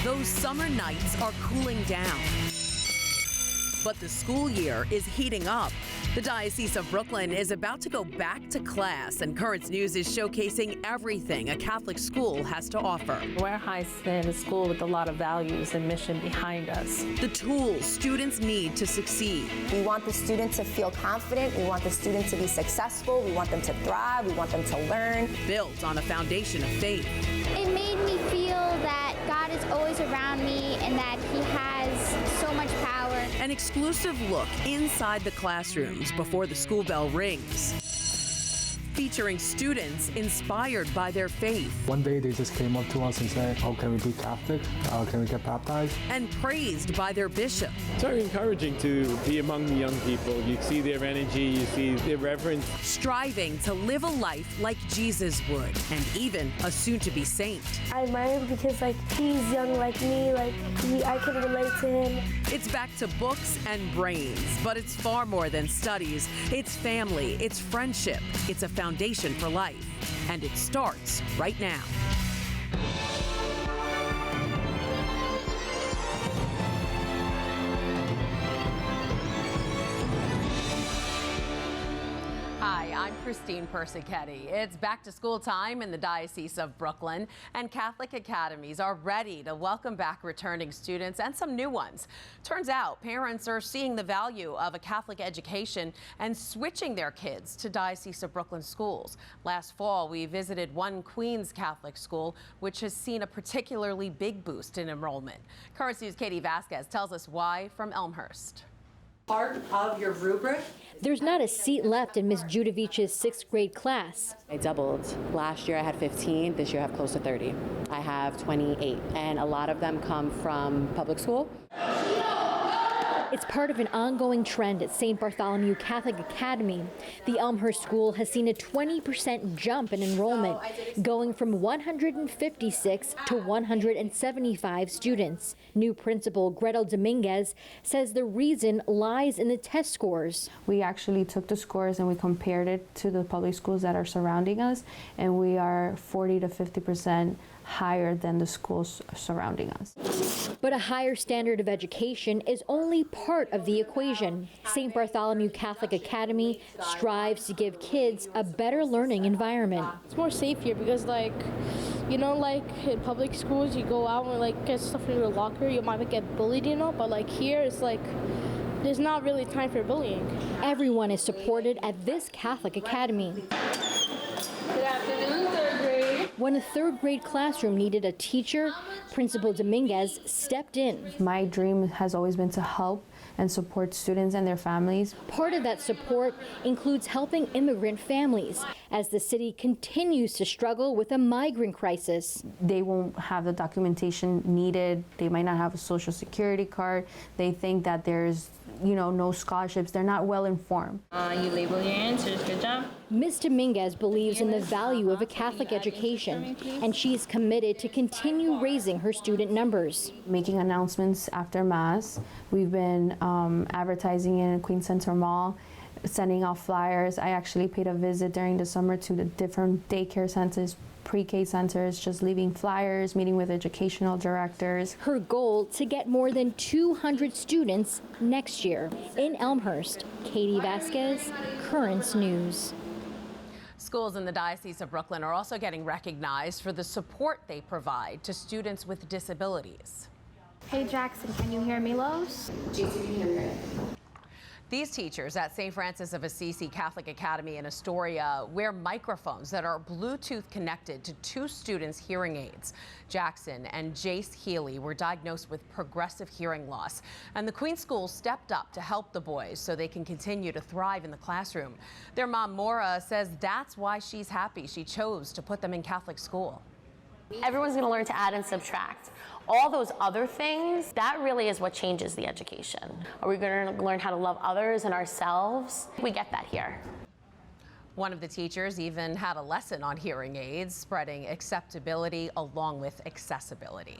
Those summer nights are cooling down, but the school year is heating up. The Diocese of Brooklyn is about to go back to class, and Currents News is showcasing everything a Catholic school has to offer. We're a high-standard school with a lot of values and mission behind us. The tools students need to succeed. We want the student to feel confident. We want the student to be successful. We want them to thrive. We want them to learn. Built on a foundation of faith. It made me feel that God is always around me and that He has so much power. An exclusive look inside the classrooms before the school bell rings, featuring students inspired by their faith. One day they just came up to us and said, "Oh, can we be Catholic? Can we get baptized?" And praised by their bishop. It's very encouraging to be among the young people. You see their energy, you see their reverence. Striving to live a life like Jesus would, and even a soon-to-be saint. I admire him because he's young like me, I can relate to him. It's back to books and brains, but it's far more than studies. It's family, it's friendship, it's a foundation for life, and it starts right now. Hi, I'm Christine Persichetti. It's back to school time in the Diocese of Brooklyn, and Catholic academies are ready to welcome back returning students and some new ones. Turns out parents are seeing the value of a Catholic education and switching their kids to Diocese of Brooklyn schools. Last fall, we visited one Queens Catholic school, which has seen a particularly big boost in enrollment. Currents News' Katie Vasquez tells us why from Elmhurst. Part of your rubric. There's not a seat left in Ms. Judovich's 6th grade class. I doubled. Last year I had 15, this year I have close to 30. I have 28, and a lot of them come from public school. It's part of an ongoing trend at St. Bartholomew Catholic Academy. The Elmhurst school has seen a 20% jump in enrollment, going from 156 to 175 students. New principal Gretel Dominguez says the reason lies in the test scores. We actually took the scores and we compared it to the public schools that are surrounding us, and we are 40 to 50% higher than the schools surrounding us. But a higher standard of education is only part of the equation. St. Bartholomew Catholic Academy strives to give kids a better learning environment. It's more safe here because in public schools you go out and get stuff in your locker, you might get bullied, but here it's there's not really time for bullying. Everyone is supported at this Catholic Academy. Good afternoon, 3rd grade. When a 3rd grade classroom needed a teacher, Principal Dominguez stepped in. My dream has always been to help and support students and their families. Part of that support includes helping immigrant families as the city continues to struggle with a migrant crisis. They won't have the documentation needed. They might not have a social security card. They think that there's no scholarships. They're not well informed. You label your answers. Good job. Ms. Dominguez believes in the value of a Catholic education, and she's committed to continue raising her student numbers. Making announcements after Mass. We've been advertising in Queens Center Mall, sending out flyers. I actually paid a visit during the summer to the different daycare centers, pre-K centers, just leaving flyers, meeting with educational directors. Her goal to get more than 200 students next year. In Elmhurst, Katie Vasquez, Currents News. Schools in the Diocese of Brooklyn are also getting recognized for the support they provide to students with disabilities. Hey Jackson, can you hear me, Lowe's? These teachers at St. Francis of Assisi Catholic Academy in Astoria wear microphones that are Bluetooth connected to 2 students' hearing aids. Jackson and Jace Healy were diagnosed with progressive hearing loss, and the Queen School stepped up to help the boys so they can continue to thrive in the classroom. Their mom, Maura, says that's why she's happy she chose to put them in Catholic school. Everyone's going to learn to add and subtract. All those other things, that really is what changes the education. Are we going to learn how to love others and ourselves? We get that here. One of the teachers even had a lesson on hearing aids, spreading acceptability along with accessibility.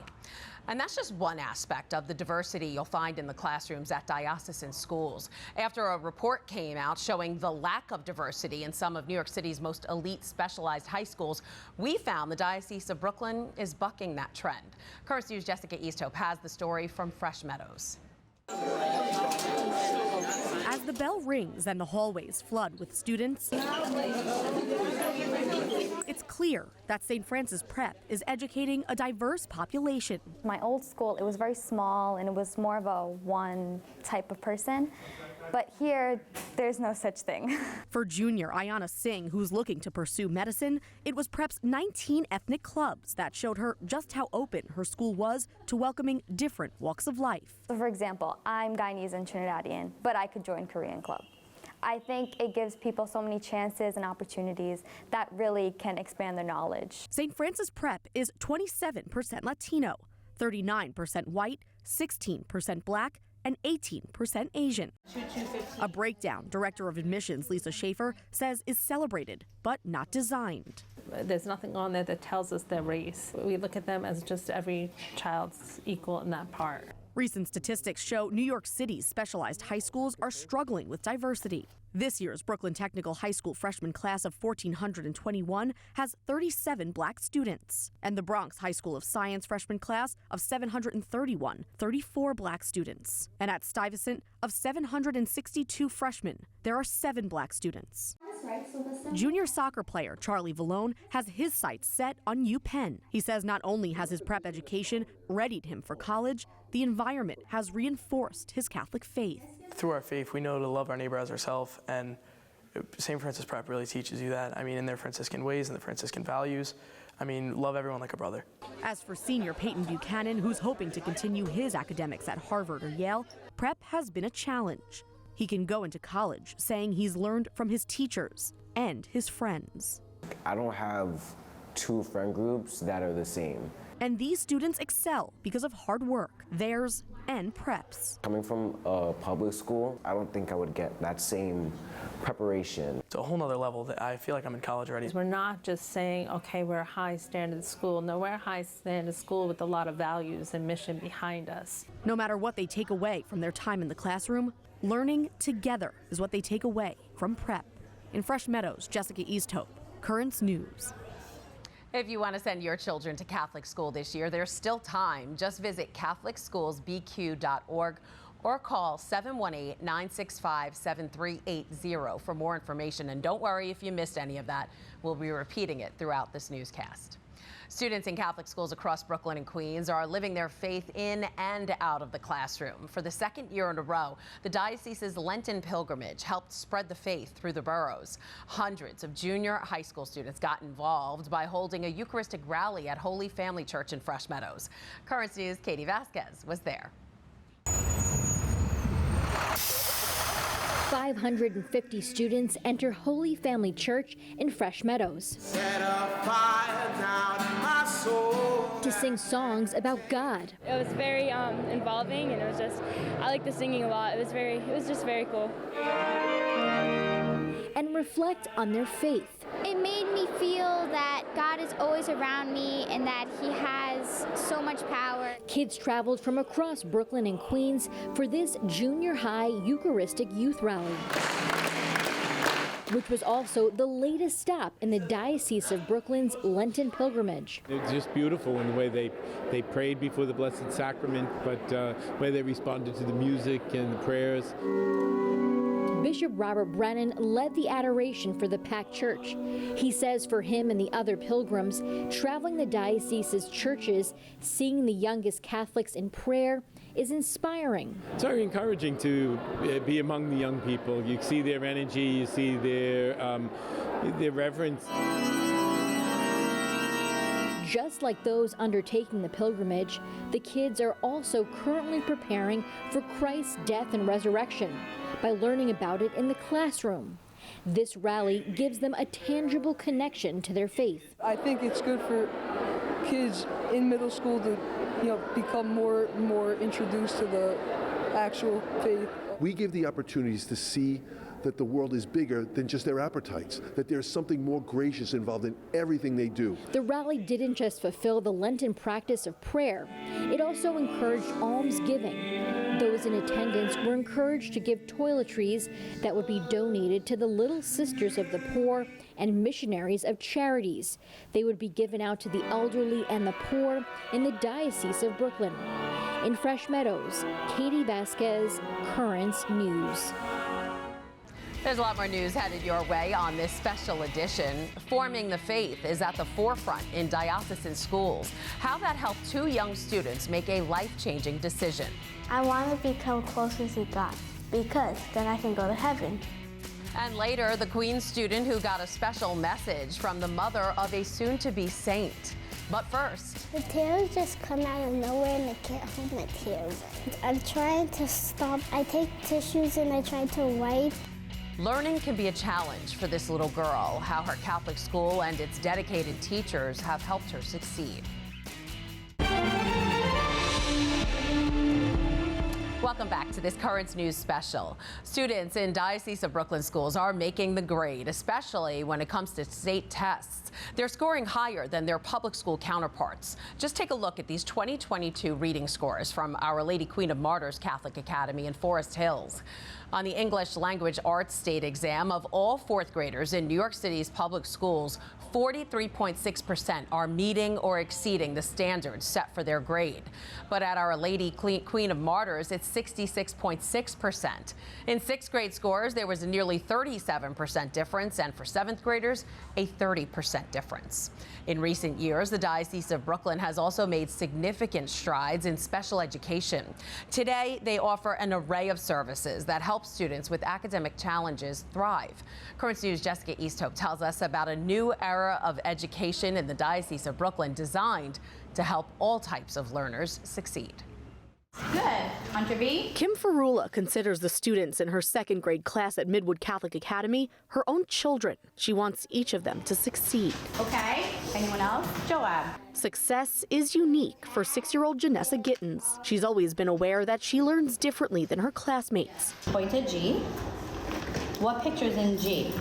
And that's just one aspect of the diversity you'll find in the classrooms at diocesan schools. After a report came out showing the lack of diversity in some of New York City's most elite specialized high schools, we found the Diocese of Brooklyn is bucking that trend. Currents News' Jessica Easthope has the story from Fresh Meadows. As the bell rings and the hallways flood with students, it's clear that St. Francis Prep is educating a diverse population. My old school, it was very small and it was more of a one type of person. But here, there's no such thing. For junior Ayana Singh, who's looking to pursue medicine, it was Prep's 19 ethnic clubs that showed her just how open her school was to welcoming different walks of life. So for example, I'm Guyanese and Trinidadian, but I could join Korean club. I think it gives people so many chances and opportunities that really can expand their knowledge. St. Francis Prep is 27% Latino, 39% white, 16% black, and 18% Asian. A breakdown Director of Admissions Lisa Schaefer says is celebrated, but not designed. There's nothing on there that tells us their race. We look at them as just every child's equal in that part. Recent statistics show New York City's specialized high schools are struggling with diversity. This year's Brooklyn Technical High School freshman class of 1,421 has 37 black students. And the Bronx High School of Science freshman class of 731, 34 black students. And at Stuyvesant, of 762 freshmen, there are 7 black students. Junior soccer player Charlie Vallone has his sights set on UPenn. He says not only has his prep education readied him for college, the environment has reinforced his Catholic faith. Through our faith, we know to love our neighbor as ourselves, and St. Francis Prep really teaches you that. I mean, in their Franciscan ways and the Franciscan values, I mean, love everyone like a brother. As for senior Peyton Buchanan, who's hoping to continue his academics at Harvard or Yale, Prep has been a challenge. He can go into college saying he's learned from his teachers and his friends. I don't have 2 friend groups that are the same. And these students excel because of hard work, theirs and Prep's. Coming from a public school, I don't think I would get that same preparation. It's a whole nother level that I feel like I'm in college already. We're not just saying, okay, we're a high standard school. No, we're a high standard school with a lot of values and mission behind us. No matter what they take away from their time in the classroom, learning together is what they take away from Prep. In Fresh Meadows, Jessica Easthope, Currents News. If you want to send your children to Catholic school this year, there's still time. Just visit CatholicSchoolsBQ.org or call 718-965-7380 for more information. And don't worry if you missed any of that. We'll be repeating it throughout this newscast. Students in Catholic schools across Brooklyn and Queens are living their faith in and out of the classroom. For the second year in a row, the diocese's Lenten pilgrimage helped spread the faith through the boroughs. Hundreds of junior high school students got involved by holding a Eucharistic rally at Holy Family Church in Fresh Meadows. Currents News' Katie Vasquez was there. 550 students enter Holy Family Church in Fresh Meadows to sing songs about God. It was very involving, and I like the singing a lot. It was just very cool. And reflect on their faith. It made me feel that God is always around me and that He has so much power. Kids traveled from across Brooklyn and Queens for this junior high Eucharistic youth rally, which was also the latest stop in the Diocese of Brooklyn's Lenten pilgrimage. It's just beautiful in the way they prayed before the Blessed Sacrament, but the way they responded to the music and the prayers. Bishop Robert Brennan led the adoration for the packed church. He says for him and the other pilgrims, traveling the diocese's churches, seeing the youngest Catholics in prayer is inspiring. It's very encouraging to be among the young people. You see their energy, you see their reverence. Just like those undertaking the pilgrimage, the kids are also currently preparing for Christ's death and resurrection by learning about it in the classroom. This rally gives them a tangible connection to their faith. I think it's good for kids in middle school to, become more introduced to the actual faith. We give the opportunities to see that the world is bigger than just their appetites, that there's something more gracious involved in everything they do. The rally didn't just fulfill the Lenten practice of prayer, it also encouraged almsgiving. Those in attendance were encouraged to give toiletries that would be donated to the Little Sisters of the Poor and Missionaries of Charities. They would be given out to the elderly and the poor in the Diocese of Brooklyn. In Fresh Meadows, Katie Vasquez, Currents News. There's a lot more news headed your way on this special edition. Forming the faith is at the forefront in diocesan schools. How that helped two young students make a life-changing decision. I want to become closer to God because then I can go to heaven. And later, the Queen's student who got a special message from the mother of a soon-to-be saint. But first, the tears just come out of nowhere and I can't hold my tears in. I'm trying to stop. I take tissues and I try to wipe. Learning can be a challenge for this little girl. How her Catholic school and its dedicated teachers have helped her succeed. Welcome back to this Currents News special. Students in Diocese of Brooklyn schools are making the grade, especially when it comes to state tests. They're scoring higher than their public school counterparts. Just take a look at these 2022 reading scores from Our Lady Queen of Martyrs Catholic Academy in Forest Hills. On the English Language Arts state exam, of all fourth graders in New York City's public schools, 43.6% are meeting or exceeding the standards set for their grade. But at Our Lady Queen of Martyrs, it's 66.6%. In sixth grade scores, there was a nearly 37% difference, and for seventh graders, a 30% difference. In recent years, the Diocese of Brooklyn has also made significant strides in special education. Today, they offer an array of services that help students with academic challenges thrive. Currents News' Jessica Easthope tells us about a new era of education in the Diocese of Brooklyn designed to help all types of learners succeed. Good. Hunter B. Kim Ferrula considers the students in her second grade class at Midwood Catholic Academy her own children. She wants each of them to succeed. Okay. Anyone else? Joab. Success is unique for 6-year-old Janessa Gittins. She's always been aware that she learns differently than her classmates. Point to G. What picture's in G?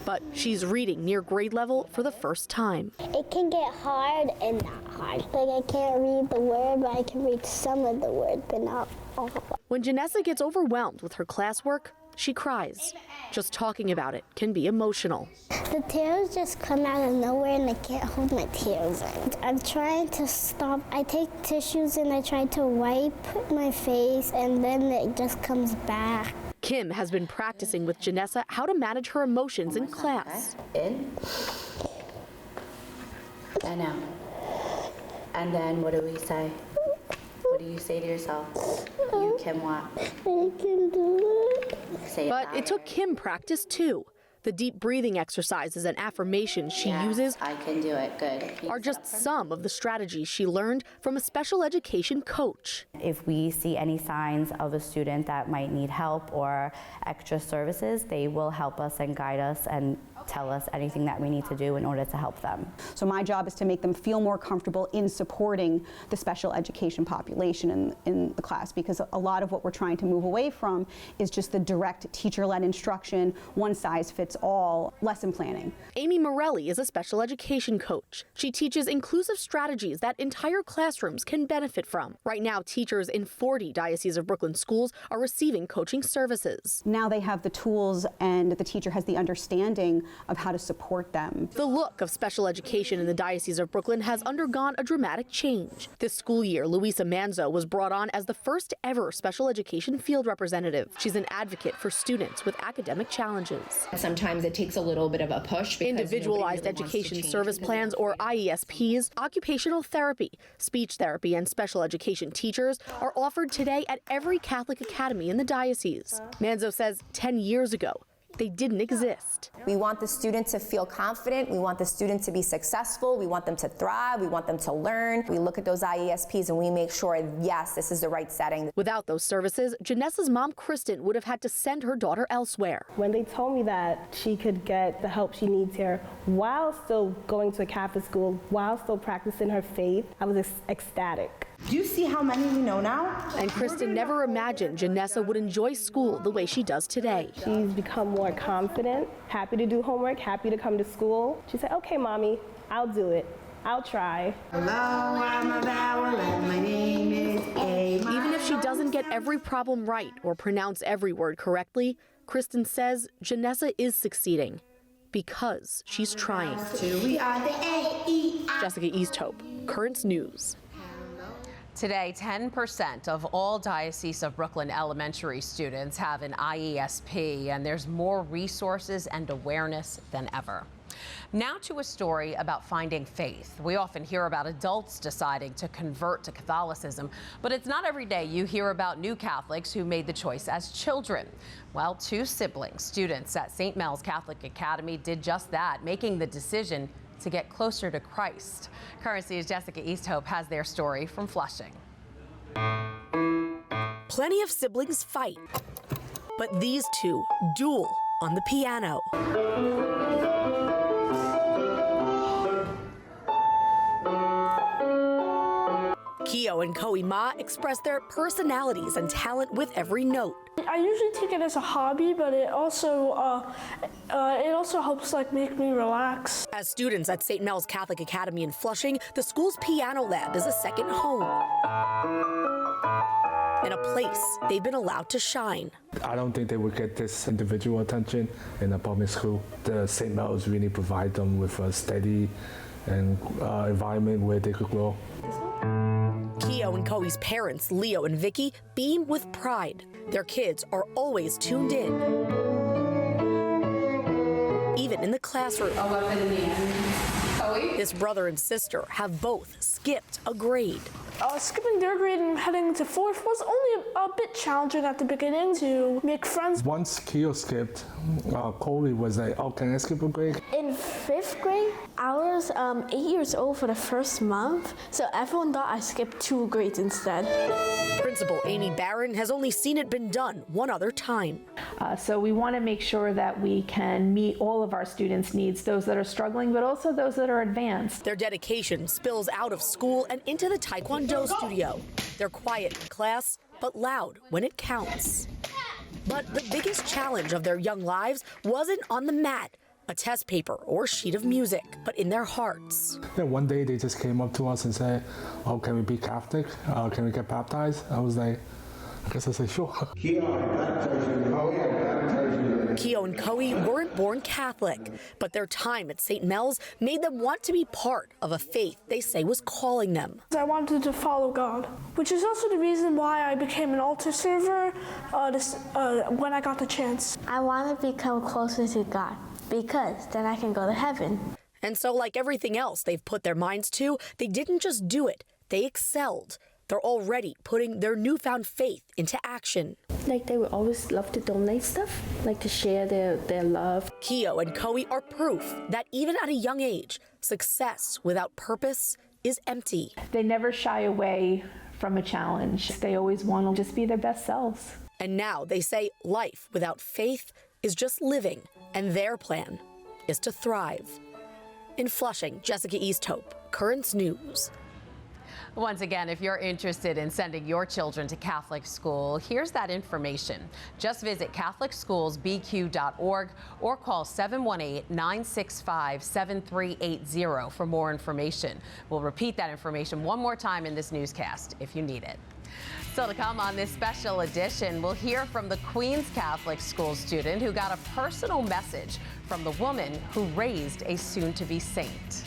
But she's reading near grade level for the first time. It can get hard and not hard. Like I can't read the word, but I can read some of the word, but not all of it. When Janessa gets overwhelmed with her classwork, she cries. Just talking about it can be emotional. The tears just come out of nowhere and I can't hold my tears in. I'm trying to stop. I take tissues and I try to wipe my face and then it just comes back. Kim has been practicing with Janessa how to manage her emotions in class. In. And out. And then what do we say? What do you say to yourself? You can what? I can do it. Say but it took Kim practice too. The deep breathing exercises and affirmations she uses I can do it. Good. are just some of the strategies she learned from a special education coach. If we see any signs of a student that might need help or extra services, they will help us and guide us and tell us anything that we need to do in order to help them. So my job is to make them feel more comfortable in supporting the special education population in the class, because a lot of what we're trying to move away from is just the direct teacher-led instruction, one size fits all lesson planning. Amy Morelli is a special education coach. She teaches inclusive strategies that entire classrooms can benefit from. Right now, teachers in 40 Diocese of Brooklyn schools are receiving coaching services. Now they have the tools and the teacher has the understanding of how to support them. The look of special education in the Diocese of Brooklyn has undergone a dramatic change. This school year, Luisa Manzo was brought on as the first ever special education field representative. She's an advocate for students with academic challenges. Sometimes it takes a little bit of a push. Individualized education service plans, or IESPs, occupational therapy, speech therapy, and special education teachers are offered today at every Catholic academy in the diocese. Manzo says 10 years ago, they didn't exist. We want the student to feel confident. We want the student to be successful. We want them to thrive. We want them to learn. We look at those IESPs and we make sure, yes, this is the right setting. Without those services, Janessa's mom, Kristen, would have had to send her daughter elsewhere. When they told me that she could get the help she needs here while still going to a Catholic school, while still practicing her faith, I was ecstatic. Do you see how many we know now? And Kristen never imagined Janessa would enjoy school the way she does today. She's become more confident, happy to do homework, happy to come to school. She said, okay, Mommy, I'll do it. I'll try. Even if she doesn't get every problem right or pronounce every word correctly, Kristen says Janessa is succeeding because she's trying. Jessica Easthope, Currents News. Today, 10% of all Diocese of Brooklyn elementary students have an IESP, and there's more resources and awareness than ever. Now to a story about finding faith. We often hear about adults deciding to convert to Catholicism, but it's not every day you hear about new Catholics who made the choice as children. Well, 2 siblings, students at St. Mel's Catholic Academy, did just that, making the decision to get closer to Christ. Currents News' Jessica Easthope has their story from Flushing. Plenty of siblings fight, but these 2 duel on the piano. Khloe and Khloe Ma express their personalities and talent with every note. I usually take it as a hobby, but it also helps make me relax. As students at St. Mel's Catholic Academy in Flushing, the school's piano lab is a second home. In a place they've been allowed to shine. I don't think they would get this individual attention in a public school. The St. Mel's really provide them with a steady and environment where they could grow. Khloe and Khloe's parents, Leo and Vicky, beam with pride. Their kids are always tuned in. Even in the classroom. This brother and sister have both skipped a grade. Skipping 3rd grade and heading to 4th was only a bit challenging at the beginning to make friends. Once Khloe skipped, Khloe was like, oh, can I skip a grade? In 5th grade, I was 8 years old for the first month, so everyone thought I skipped 2 grades instead. Principal Amy Barron has only seen it been done one other time. So we want to make sure that we can meet all of our students' needs, those that are struggling, but also those that are advanced. Their dedication spills out of school and into the Taekwondo studio. They're quiet in class, but loud when it counts. But the biggest challenge of their young lives wasn't on the mat, a test paper or sheet of music, but in their hearts. Then one day they just came up to us and said, oh, can we be Catholic? Can we get baptized? I was like, I guess I said, sure. Khloe and Khloe weren't born Catholic, but their time at St. Mel's made them want to be part of a faith they say was calling them. I wanted to follow God, which is also the reason why I became an altar server when I got the chance. I want to become closer to God because then I can go to heaven. And so, like everything else they've put their minds to, they didn't just do it, they excelled. They're already putting their newfound faith into action. They would always love to donate stuff, to share their love. Khloe and Khloe are proof that even at a young age, success without purpose is empty. They never shy away from a challenge. They always want to just be their best selves. And now they say life without faith is just living, and their plan is to thrive. In Flushing, Jessica Easthope, Currents News. Once again, if you're interested in sending your children to Catholic school, here's that information. Just visit CatholicSchoolsBQ.org or call 718-965-7380 for more information. We'll repeat that information one more time in this newscast if you need it. Still to come on this special edition, we'll hear from the Queens Catholic School student who got a personal message from the woman who raised a soon-to-be saint.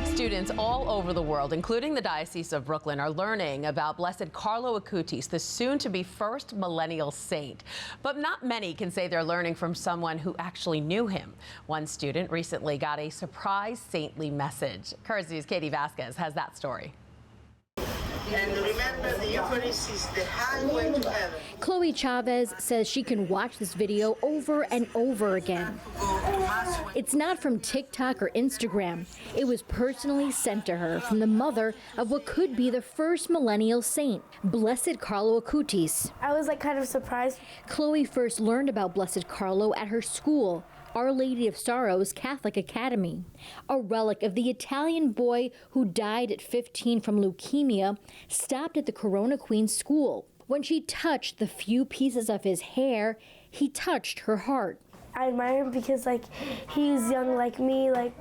Students all over the world, including the Diocese of Brooklyn, are learning about Blessed Carlo Acutis, the soon-to-be first millennial saint. But not many can say they're learning from someone who actually knew him. One student recently got a surprise saintly message. Currents News' Katie Vasquez has that story. And remember, the Eucharist is the highway to heaven. Khloe Chavez says she can watch this video over and over again. It's not from TikTok or Instagram. It was personally sent to her from the mother of what could be the first millennial saint, Blessed Carlo Acutis. I was kind of surprised. Khloe first learned about Blessed Carlo at her school. Our Lady of Sorrows Catholic Academy, a relic of the Italian boy who died at 15 from leukemia, stopped at the Corona Queen School. When she touched the few pieces of his hair, he touched her heart. I admire him because he's young like me, I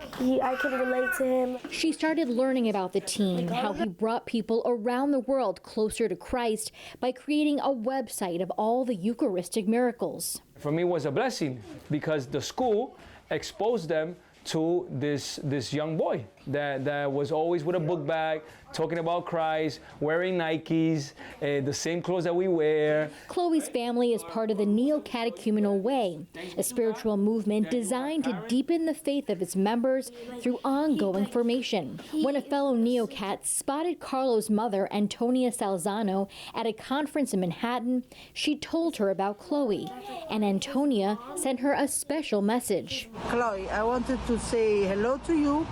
can relate to him. She started learning about the teen, how he brought people around the world closer to Christ by creating a website of all the Eucharistic miracles. For me, it was a blessing because the school exposed them to this young boy that was always with a book bag, talking about Christ, wearing Nikes, the same clothes that we wear. Khloe's family is part of the Neo-Catechumenal Way, a spiritual movement designed to deepen the faith of its members through ongoing formation. When a fellow Neo-Cat spotted Carlo's mother, Antonia Salzano, at a conference in Manhattan, she told her about Khloe, and Antonia sent her a special message. Khloe, I wanted to say hello to you.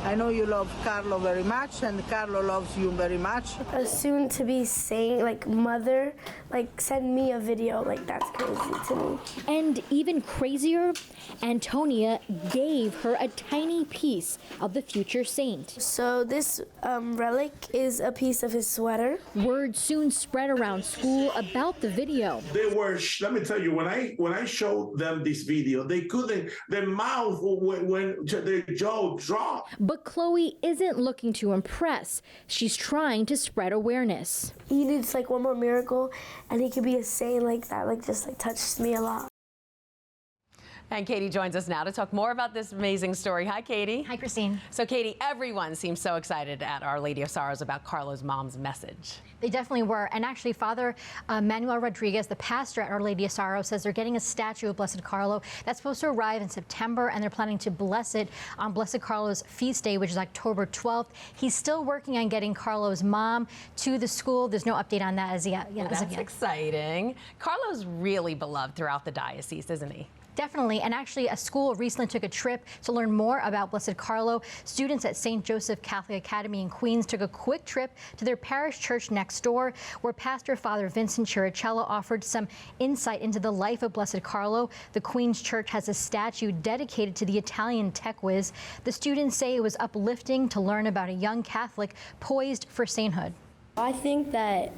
I know you love Carlo very much, and Carlo loves you very much. A soon-to-be saint, mother, send me a video. That's crazy to me. And even crazier, Antonia gave her a tiny piece of the future saint. So this relic is a piece of his sweater. Word soon spread around school about the video. They were, let me tell you, when I showed them this video, they couldn't, their mouth, when their jaw dropped. But Khloe isn't looking to impress. She's trying to spread awareness. He needs one more miracle, and he could be a saint like that. Just touches me a lot. And Katie joins us now to talk more about this amazing story. Hi, Katie. Hi, Christine. So, Katie, everyone seems so excited at Our Lady of Sorrows about Carlo's mom's message. They definitely were. And actually, Father Manuel Rodriguez, the pastor at Our Lady of Sorrows, says they're getting a statue of Blessed Carlo that's supposed to arrive in September, and they're planning to bless it on Blessed Carlo's feast day, which is October 12th. He's still working on getting Carlo's mom to the school. There's no update on that as yet. Well, that's exciting. Carlo's really beloved throughout the diocese, isn't he? Definitely, and actually a school recently took a trip to learn more about Blessed Carlo. Students at St. Joseph Catholic Academy in Queens took a quick trip to their parish church next door, where Pastor Father Vincent Chiricello offered some insight into the life of Blessed Carlo. The Queens Church has a statue dedicated to the Italian tech whiz. The students say it was uplifting to learn about a young Catholic poised for sainthood. I think that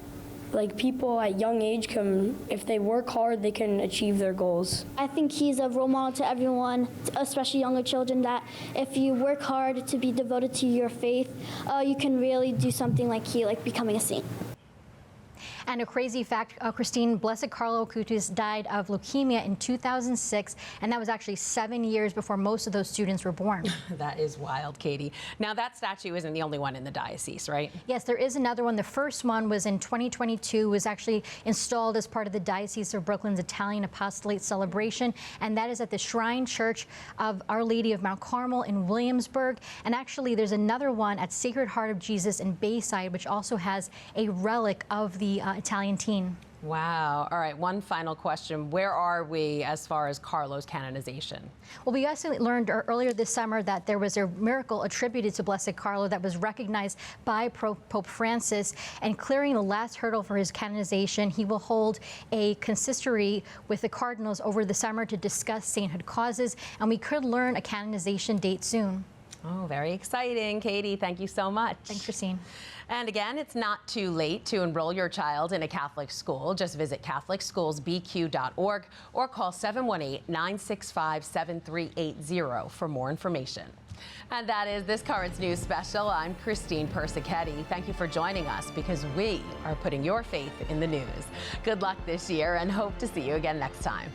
people at young age can, if they work hard, they can achieve their goals. I think he's a role model to everyone, especially younger children, that if you work hard to be devoted to your faith, you can really do something like becoming a saint. And a crazy fact, Christine, Blessed Carlo Acutis died of leukemia in 2006, and that was actually 7 years before most of those students were born. That is wild, Katie. Now, that statue isn't the only one in the diocese, right? Yes, there is another one. The first one was in 2022, was actually installed as part of the Diocese of Brooklyn's Italian Apostolate celebration, and that is at the Shrine Church of Our Lady of Mount Carmel in Williamsburg. And actually, there's another one at Sacred Heart of Jesus in Bayside, which also has a relic of the Italian teen. Wow. All right, one final question. Where are we as far as Carlo's canonization? Well, we actually learned earlier this summer that there was a miracle attributed to Blessed Carlo that was recognized by Pope Francis, and clearing the last hurdle for his canonization, he will hold a consistory with the cardinals over the summer to discuss sainthood causes, and we could learn a canonization date soon. Oh, very exciting. Katie, thank you so much. Thanks, Christine. And again, it's not too late to enroll your child in a Catholic school. Just visit CatholicSchoolsBQ.org or call 718-965-7380 for more information. And that is this Currents News Special. I'm Christine Persichetti. Thank you for joining us, because we are putting your faith in the news. Good luck this year, and hope to see you again next time.